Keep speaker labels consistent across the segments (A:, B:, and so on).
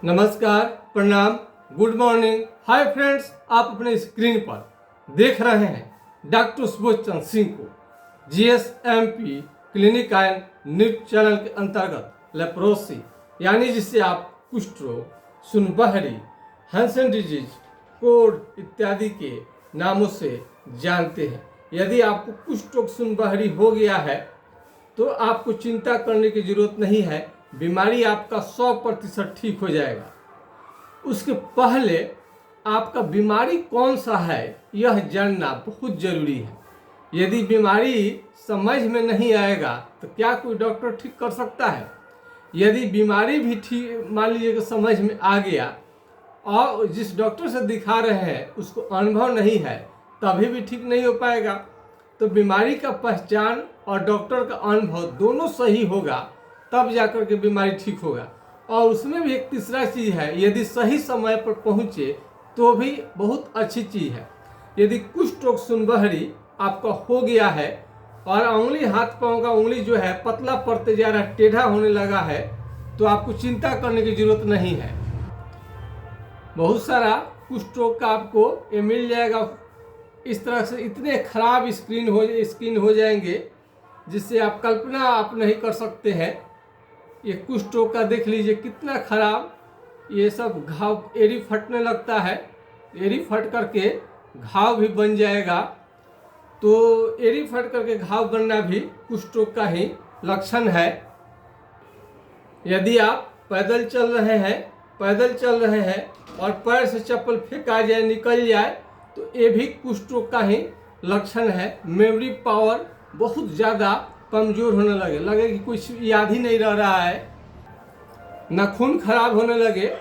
A: नमस्कार, प्रणाम, good morning, hi friends. आप अपने स्क्रीन पर देख रहे हैं डॉक्टर सुबोध चंद्र सिंह को GSMP clinic and news channel के अंतर्गत लेप्रोसी यानी जिसे आप कुष्ठ रोग, सुनबहरी, हैंसन डिजीज, कोड इत्यादि के नामों से जानते हैं। यदि आपको कुष्ठ रोग, सुनबहरी हो गया है तो आपको चिंता करने की जरूरत नहीं है, बीमारी आपका 100% ठीक हो जाएगा। उसके पहले आपका बीमारी कौन सा है यह जानना बहुत जरूरी है। यदि बीमारी समझ में नहीं आएगा तो क्या कोई डॉक्टर ठीक कर सकता है? यदि बीमारी भी ठीक मान लीजिए कि समझ में आ गया और जिस डॉक्टर से दिखा रहे हैं उसको अनुभव नहीं है तभी भी ठीक नहीं हो पाएगा। तो बीमारी का पहचान और डॉक्टर का अनुभव दोनों सही होगा तब जाकर के बीमारी ठीक होगा। और उसमें भी एक तीसरा चीज़ है, यदि सही समय पर पहुँचे तो भी बहुत अच्छी चीज़ है। यदि कुष्ठ रोग, सुनबहरी आपका हो गया है और उंगली, हाथ पाँव का उंगली जो है पतला पड़ते जा रहा है, टेढ़ा होने लगा है, तो आपको चिंता करने की जरूरत नहीं है। बहुत सारा कुष्ठ रोग का आपको ये मिल जाएगा। इस तरह से इतने खराब स्किन हो जाएंगे जिससे आप कल्पना आप नहीं कर सकते हैं। ये कुष्ठ रोग का देख लीजिए कितना खराब, ये सब घाव, एड़ी फटने लगता है, एड़ी फट करके घाव भी बन जाएगा। तो एड़ी फट करके घाव बनना भी कुष्ठ रोग का ही लक्षण है। यदि आप पैदल चल रहे हैं और पैर से चप्पल फेंका जाए, निकल जाए, तो ये भी कुष्ठ रोग का ही लक्षण है। मेमोरी पावर बहुत ज़्यादा कमज़ोर होने लगे कि कुछ याद ही नहीं रह रहा है, नाखून खराब होने लगे,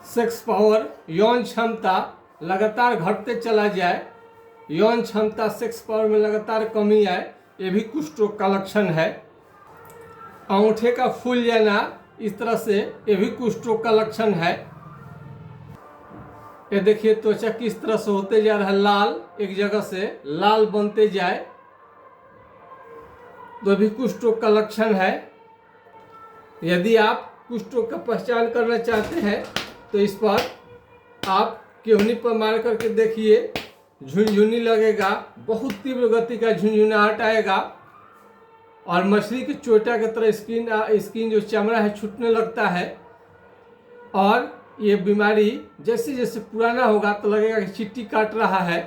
A: सेक्स पावर, यौन क्षमता लगातार घटते चला जाए, यौन क्षमता, सेक्स पावर में लगातार कमी आए, ये भी कुष्ठ रोग का लक्षण है। अंगूठे का फूल जाना, इस तरह से ये भी कुष्ठ रोग का लक्षण है। ये देखिए त्वचा किस तरह से होते जा रहा है, लाल, एक जगह से लाल बनते जाए, तो भी कुष्ठ रोग का लक्षण है। यदि आप कुष्ठ रोग का पहचान करना चाहते हैं तो इस पर आप केहनी पर मार करके देखिए, झुनझुनी लगेगा, बहुत तीव्र गति का झुनझुनाहट आएगा और मछली के चोटा की तरह स्किन जो चमड़ा है छूटने लगता है। और ये बीमारी जैसे जैसे पुराना होगा तो लगेगा कि चींटी काट रहा है,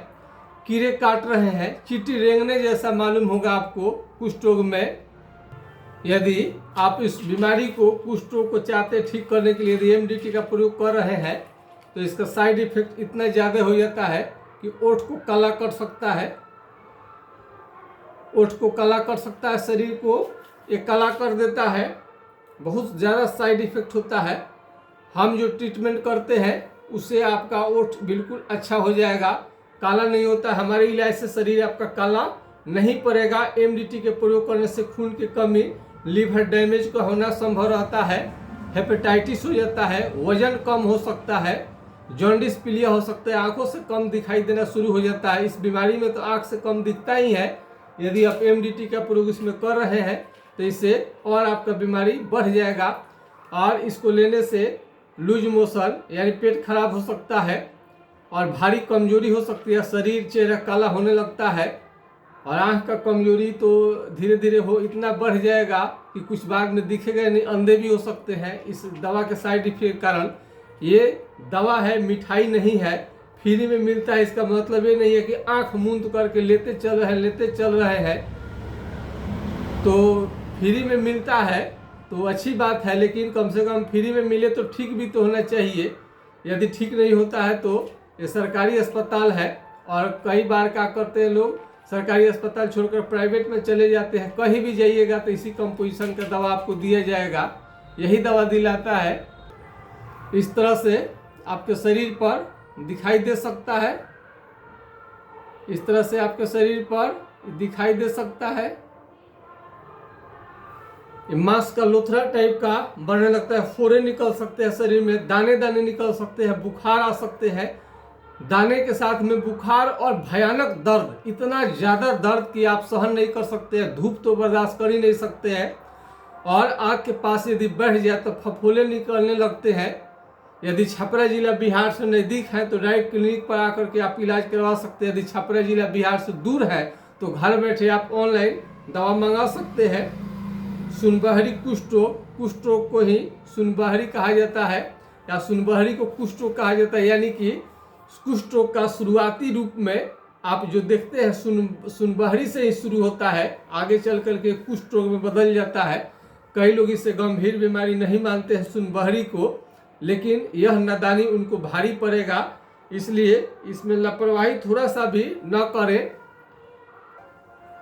A: कीड़े काट रहे हैं, चींटी रेंगने जैसा मालूम होगा आपको कुष्ठ रोग में। यदि आप इस बीमारी को, कुष्ठ रोग को चाहते ठीक करने के लिए यदि MDT का प्रयोग कर रहे हैं तो इसका साइड इफेक्ट इतना ज़्यादा हो जाता है कि ओठ को काला कर सकता है, ओठ को काला कर सकता है, शरीर को ये काला कर देता है, बहुत ज़्यादा साइड इफेक्ट होता है। हम जो ट्रीटमेंट करते हैं उससे आपका ओठ बिल्कुल अच्छा हो जाएगा, काला नहीं होता। हमारे इलाज से शरीर आपका काला नहीं पड़ेगा। MDT के प्रयोग करने से खून की कमी, लीवर डैमेज का होना संभव रहता है, हेपेटाइटिस हो जाता है, वजन कम हो सकता है, जॉन्डिस, पीलिया हो सकता है, आंखों से कम दिखाई देना शुरू हो जाता है। इस बीमारी में तो आंख से कम दिखता ही है। यदि आप MDT का प्रयोग इसमें कर रहे हैं तो इससे और आपका बीमारी बढ़ जाएगा। और इसको लेने से लूज मोशन यानी पेट खराब हो सकता है और भारी कमजोरी हो सकती है, शरीर, चेहरा काला होने लगता है और आँख का कमजोरी तो धीरे धीरे इतना बढ़ जाएगा कि कुछ बाद में दिखेगा नहीं, अंधे भी हो सकते हैं इस दवा के साइड इफेक्ट के कारण। ये दवा है, मिठाई नहीं है, फ्री में मिलता है। इसका मतलब ये नहीं है कि आँख मूंद करके लेते चल रहे हैं। तो फ्री में मिलता है तो अच्छी बात है, लेकिन कम से कम फ्री में मिले तो ठीक भी तो होना चाहिए। यदि ठीक नहीं होता है तो ये सरकारी अस्पताल है और कई बार क्या करते हैं लोग, सरकारी अस्पताल छोड़कर प्राइवेट में चले जाते हैं। कहीं भी जाइएगा तो इसी कंपोजिशन का दवा आपको दिया जाएगा, यही दवा दिलाता है। इस तरह से आपके शरीर पर दिखाई दे सकता है, इस तरह से आपके शरीर पर दिखाई दे सकता है। मांस का लोथरा टाइप का बढ़ने लगता है, फोड़े निकल सकते हैं शरीर में, दाने दाने निकल सकते हैं, बुखार आ सकते हैं, दाने के साथ में बुखार और भयानक दर्द, इतना ज़्यादा दर्द कि आप सहन नहीं कर सकते हैं, धूप तो बर्दाश्त कर ही नहीं सकते हैं। और आँख के पास यदि बढ़ जाए तो फफोले निकलने लगते हैं, यदि छपरा जिला बिहार से नज़दीक है तो डायरेक्ट क्लिनिक पर आकर के आप इलाज करवा सकते हैं। यदि छपरा जिला बिहार से दूर है तो घर बैठे आप ऑनलाइन दवा मंगा सकते हैं। सुनबहरी कुष्ठ रोग को ही सुनबहरी कहा जाता है या सुनबहरी को कुष्ठ रोग कहा जाता है, यानी कि कुष्ठ रोग का शुरुआती रूप में आप जो देखते हैं सुनबहरी से ही शुरू होता है, आगे चल कर के कुष्ठ रोग में बदल जाता है। कई लोग इसे गंभीर बीमारी नहीं मानते हैं सुनबहरी को, लेकिन यह नादानी उनको भारी पड़ेगा, इसलिए इसमें लापरवाही थोड़ा सा भी न करें।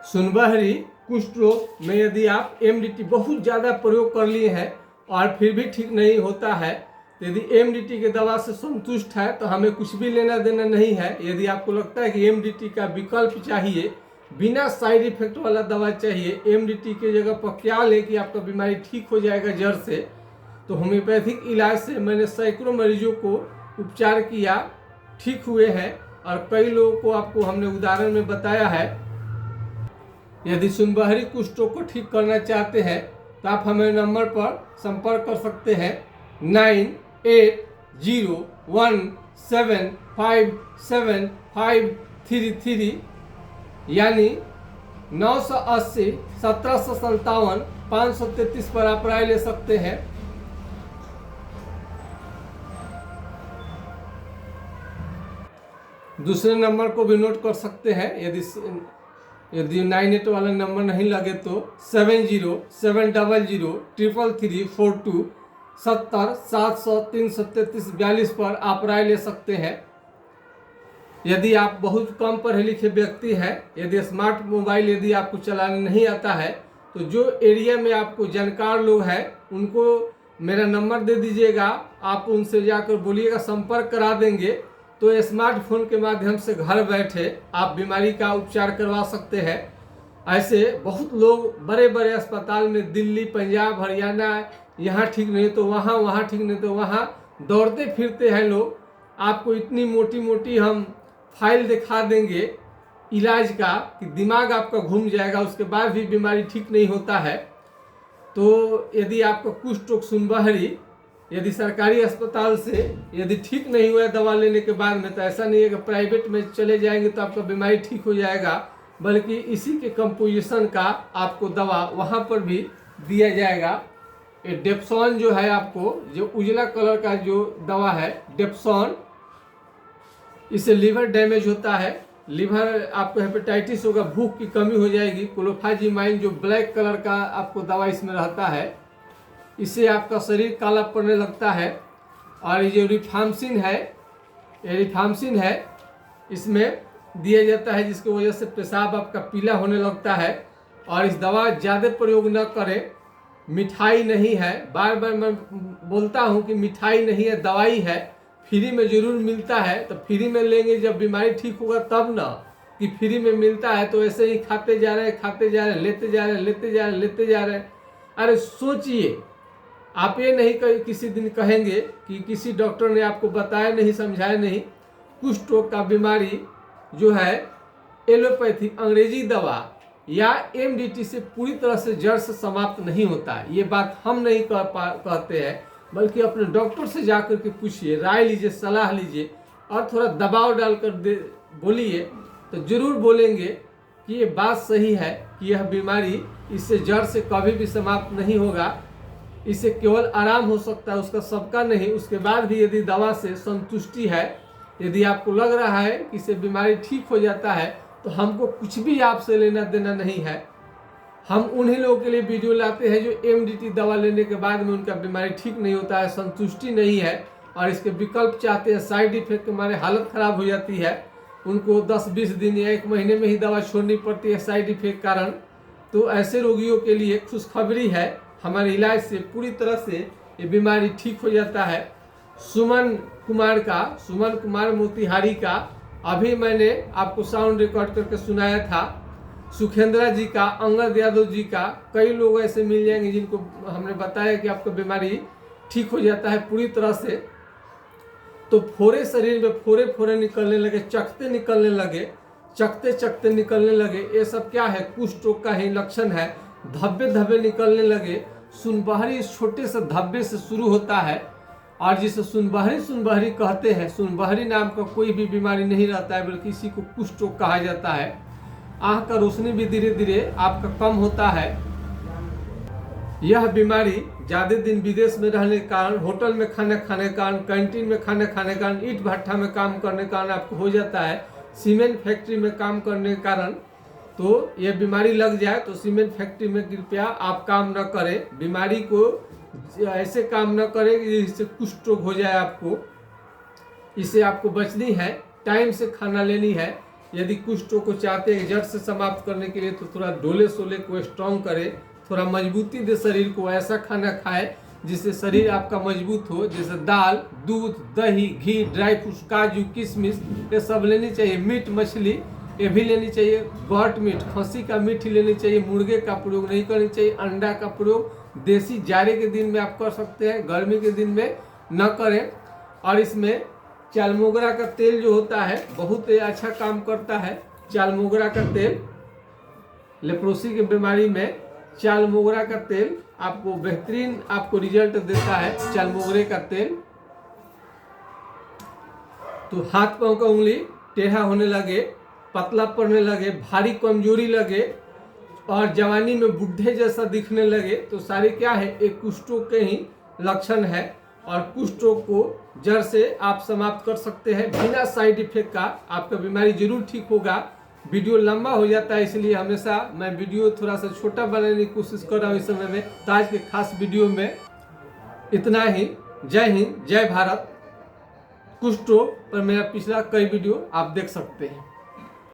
A: सुनबहरी कुष्ठ रोग में यदि आप एमडीटी बहुत ज़्यादा प्रयोग कर लिए हैं और फिर भी ठीक नहीं होता है, तो यदि एमडीटी के दवा से संतुष्ट है तो हमें कुछ भी लेना देना नहीं है। यदि आपको लगता है कि एमडीटी का विकल्प चाहिए, बिना साइड इफेक्ट वाला दवा चाहिए, एमडीटी के जगह पर क्या ले कि आपका बीमारी ठीक हो जाएगा जड़ से, तो होम्योपैथिक इलाज से मैंने सैकड़ों मरीजों को उपचार किया, ठीक हुए हैं और कई लोगों को आपको हमने उदाहरण में बताया है। यदि सुनबहरी कुष्ठ रोग को ठीक करना चाहते हैं तो आप हमें नंबर पर संपर्क कर सकते हैं 9801757533 यानी 980 1757 533 पर आप राय ले सकते हैं। दूसरे नंबर को भी नोट कर सकते हैं, यदि 98 वाला नंबर नहीं लगे तो 7070033342 70 700 333 42 पर आप राय ले सकते हैं। यदि आप बहुत कम पढ़े लिखे व्यक्ति हैं, यदि स्मार्ट मोबाइल यदि आपको चलाने नहीं आता है, तो जो एरिया में आपको जानकार लोग हैं उनको मेरा नंबर दे दीजिएगा, आप उनसे जाकर बोलिएगा, संपर्क करा देंगे, तो स्मार्टफोन के माध्यम से घर बैठे आप बीमारी का उपचार करवा सकते हैं। ऐसे बहुत लोग बड़े बड़े अस्पताल में दिल्ली, पंजाब, हरियाणा, यहाँ ठीक नहीं तो वहाँ, वहाँ ठीक नहीं तो वहाँ दौड़ते फिरते हैं लोग। आपको इतनी मोटी मोटी हम फाइल दिखा देंगे इलाज का कि दिमाग आपका घूम जाएगा, उसके बाद भी बीमारी ठीक नहीं होता है। तो यदि आपका कुष्ठ रोग सुनबहरी यदि सरकारी अस्पताल से यदि ठीक नहीं हुआ दवा लेने के बाद में, तो ऐसा नहीं है कि प्राइवेट में चले जाएंगे तो आपका बीमारी ठीक हो जाएगा, बल्कि इसी के कंपोजिशन का आपको दवा वहाँ पर भी दिया जाएगा। ये डेप्सॉन जो है, आपको जो उजला कलर का जो दवा है डेप्सॉन, इससे लीवर डैमेज होता है, लीवर आपको हेपेटाइटिस होगा, भूख की कमी हो जाएगी। क्लोफाजीमाइन जो ब्लैक कलर का आपको दवा इसमें रहता है, इससे आपका शरीर काला पड़ने लगता है। और ये जो रिफाम्सिन है, इसमें दिया जाता है, जिसकी वजह से पेशाब आपका पीला होने लगता है। और इस दवा ज़्यादा प्रयोग न करें, मिठाई नहीं है, बार बार मैं बोलता हूँ कि मिठाई नहीं है, दवाई है, फ्री में ज़रूर मिलता है, तो फ्री में लेंगे जब बीमारी ठीक होगा तब ना, कि फ्री में मिलता है तो ऐसे ही खाते जा रहे हैं, लेते जा रहे हैं। अरे सोचिए, आप ये नहीं किसी दिन कहेंगे कि किसी डॉक्टर ने आपको बताया नहीं, समझाया नहीं। कुष्ठ रोग का बीमारी जो है एलोपैथी अंग्रेजी दवा या एमडीटी से पूरी तरह से जड़ से समाप्त नहीं होता है। ये बात हम नहीं कहते हैं, बल्कि अपने डॉक्टर से जाकर के पूछिए, राय लीजिए, सलाह लीजिए और थोड़ा दबाव डालकर बोलिए, तो जरूर बोलेंगे कि ये बात सही है कि यह बीमारी इससे जड़ से कभी भी समाप्त नहीं होगा, इससे केवल आराम हो सकता है, उसका सबका नहीं। उसके बाद भी यदि दवा से संतुष्टि है, यदि आपको लग रहा है कि इससे बीमारी ठीक हो जाता है, तो हमको कुछ भी आपसे लेना देना नहीं है। हम उन्हीं लोगों के लिए वीडियो लाते हैं जो एमडीटी दवा लेने के बाद में उनका बीमारी ठीक नहीं होता है, संतुष्टि नहीं है और इसके विकल्प चाहते हैं, साइड इफेक्ट के हमारे हालत खराब हो जाती है, उनको 10-20 दिन या 1 महीने में ही दवा छोड़नी पड़ती है साइड इफेक्ट कारण। तो ऐसे रोगियों के लिए खुशखबरी है, हमारे इलाज से पूरी तरह से ये बीमारी ठीक हो जाता है। सुमन कुमार मोतिहारी का अभी मैंने आपको साउंड रिकॉर्ड करके सुनाया था। सुखेंद्रा जी का, अंगद यादव जी का, कई लोग ऐसे मिल जाएंगे जिनको हमने बताया कि आपका बीमारी ठीक हो जाता है पूरी तरह से। तो फोड़े शरीर में फोड़े निकलने लगे, चकते निकलने लगे, ये सब क्या है? कुष्ठ रोग का ही लक्षण है। धब्बे निकलने लगे, सुनबहरी इस छोटे से धब्बे से शुरू होता है और जिसे सुनबहरी कहते हैं। सुनबहरी नाम का कोई भी बीमारी नहीं रहता है, बल्कि इसी को कुष्ठ रोग कहा जाता है। आँख का रोशनी भी धीरे धीरे आपका कम होता है। यह बीमारी ज़्यादा दिन विदेश में रहने के कारण, होटल में खाना खाने के कारण, कैंटीन में खाना खाने के कारण, ईंट भट्ठा में काम करने के कारण आपको हो जाता है। सीमेंट फैक्ट्री में काम करने के कारण तो यह बीमारी लग जाए तो सीमेंट फैक्ट्री में कृपया आप काम न करें। बीमारी को ऐसे काम न करें कि जिससे कुष्ठ रोग हो जाए आपको। इसे आपको बचनी है, टाइम से खाना लेनी है। यदि कुष्ठ रोग को चाहते हैं जड़ से समाप्त करने के लिए तो थोड़ा डोले सोले को स्ट्रॉन्ग करें, थोड़ा मजबूती दे शरीर को। ऐसा खाना खाए जिससे शरीर आपका मजबूत हो, जैसे दाल, दूध, दही, घी, ड्राई फ्रूट्स, काजू, किशमिश ये सब लेनी चाहिए। मीट मछली ये भी लेनी चाहिए। गौट मीट, खस्सी का मीट ही लेनी चाहिए। मुर्गे का प्रयोग नहीं करनी चाहिए। अंडा का प्रयोग देसी जाड़े के दिन में आप कर सकते हैं, गर्मी के दिन में न करें। और इसमें चालमोगरा का तेल जो होता है बहुत ही अच्छा काम करता है। चालमोगरा का तेल लेप्रोसी की बीमारी में चालमोगरा का तेल आपको बेहतरीन आपको रिजल्ट देता है। चालमोगरे का तेल तो हाथ पांव का उंगली टेढ़ा होने लगे, पतला पड़ने लगे, भारी कमजोरी लगे और जवानी में बुढ़े जैसा दिखने लगे तो सारे क्या है, एक कुष्ठ रोग के ही लक्षण है। और कुष्ठ रोग को जड़ से आप समाप्त कर सकते हैं बिना साइड इफेक्ट का। आपका बीमारी जरूर ठीक होगा। वीडियो लंबा हो जाता है, इसलिए हमेशा मैं वीडियो थोड़ा सा छोटा बनाने की कोशिश कर रहा हूँ इस समय में। तो आज के खास वीडियो में इतना ही। जय हिंद, जय भारत। कुष्ठ रोग पर मेरा पिछला कई वीडियो आप देख सकते हैं।